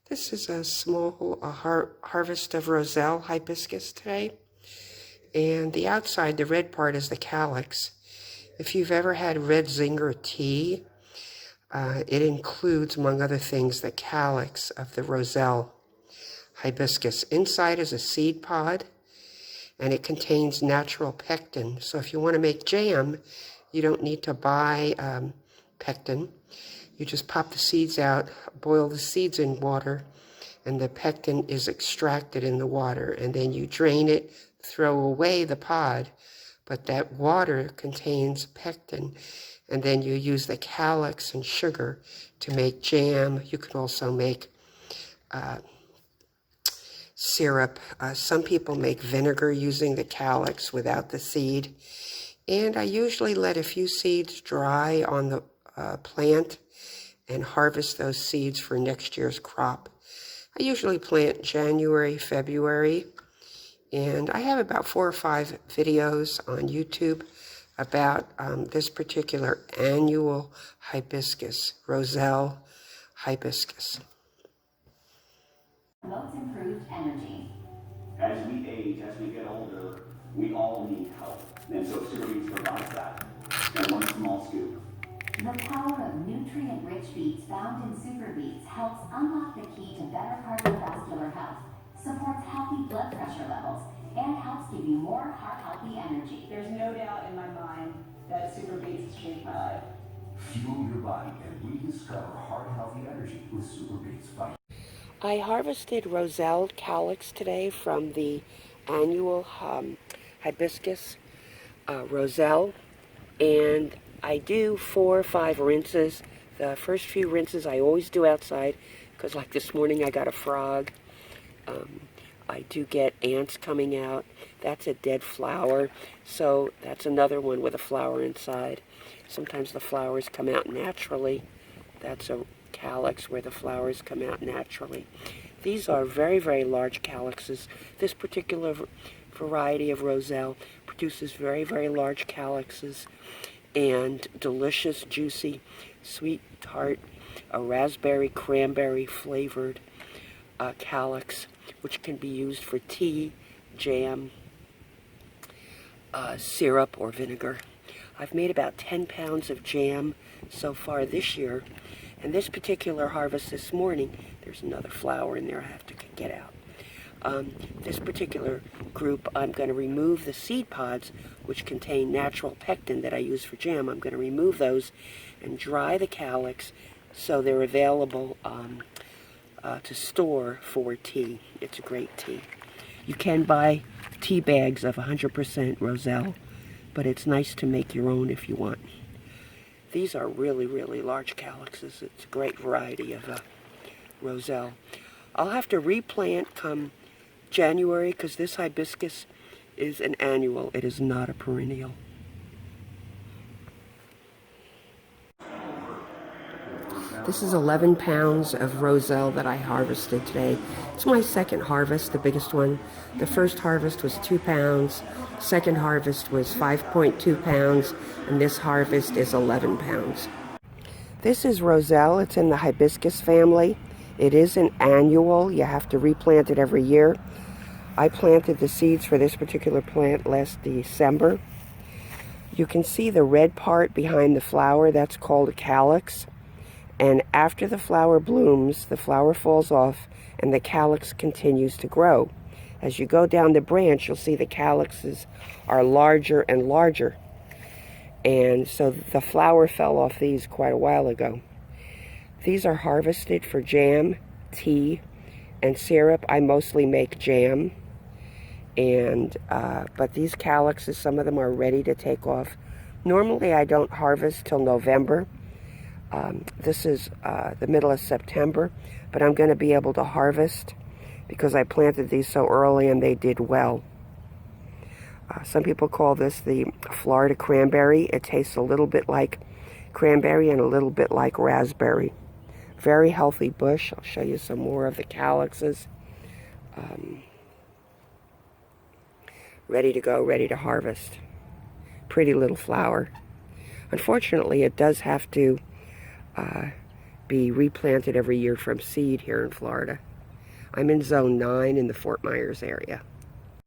This is a small harvest of Roselle hibiscus today. And the outside, the red part, is the calyx. If you've ever had red zinger tea, it includes, among other things, the calyx of the Roselle hibiscus. Inside is a seed pod, and it contains natural pectin. So if you want to make jam, you don't need to buy pectin. You just pop the seeds out, boil the seeds in water, and the pectin is extracted in the water. And then you drain it, throw away the pod, but that water contains pectin. And then you use the calyx and sugar to make jam. You can also make syrup. Some people make vinegar using the calyx without the seed. And I usually let a few seeds dry on the plant and harvest those seeds for next year's crop. I usually plant January, February, and I have about 4 or 5 videos on YouTube about this particular annual hibiscus, Roselle hibiscus. Promotes improved energy. As we age, as we get older, we all need help. And so Super Beets provides that. And one small scoop. The power of nutrient-rich beets found in Super Beets helps unlock the key to better cardiovascular health, supports healthy blood pressure levels, and helps give you more heart-healthy energy. There's no doubt in my mind that Super Beets has changed my life. Fuel your body and rediscover heart-healthy energy with Super Beets. I harvested Roselle calyx today from the annual hibiscus Roselle, and I do 4 or 5 rinses. The first few rinses I always do outside because, like this morning, I got a frog. I do get ants coming out. That's a dead flower, so that's another one with a flower inside. Sometimes the flowers come out naturally. That's a calyx where the flowers come out naturally. These are very, very large calyxes. This particular variety of Roselle produces very, very large calyxes and delicious, juicy, sweet, tart, a raspberry, cranberry flavored calyx, which can be used for tea, jam, syrup, or vinegar. I've made about 10 pounds of jam so far this year, and this particular harvest this morning, there's another flower in there I have to get out. This particular group, I'm going to remove the seed pods, which contain natural pectin that I use for jam. I'm going to remove those and dry the calyx so they're available to store for tea. It's a great tea. You can buy tea bags of 100% Roselle, but it's nice to make your own if you want. These are really, really large calyxes. It's a great variety of Roselle. I'll have to replant come January because this hibiscus is an annual. It is not a perennial. This is 11 pounds of Roselle that I harvested today. It's my second harvest, the biggest one. The first harvest was 2 pounds. Second harvest was 5.2 pounds. And this harvest is 11 pounds. This is Roselle. It's in the hibiscus family. It is an annual. You have to replant it every year. I planted the seeds for this particular plant last December. You can see the red part behind the flower. That's called a calyx. And after the flower blooms, the flower falls off and the calyx continues to grow. As you go down the branch, you'll see the calyxes are larger and larger. And so the flower fell off these quite a while ago. These are harvested for jam, tea, and syrup. I mostly make jam. And but these calyxes, some of them are ready to take off. Normally I don't harvest till November. This is the middle of September, but I'm going to be able to harvest because I planted these so early and they did well. Some people call this the Florida cranberry. It tastes a little bit like cranberry and a little bit like raspberry. Very healthy bush. I'll show you some more of the calyxes. Ready to go, ready to harvest. Pretty little flower. Unfortunately, it does have to be replanted every year from seed here in Florida. I'm in zone 9 in the Fort Myers area.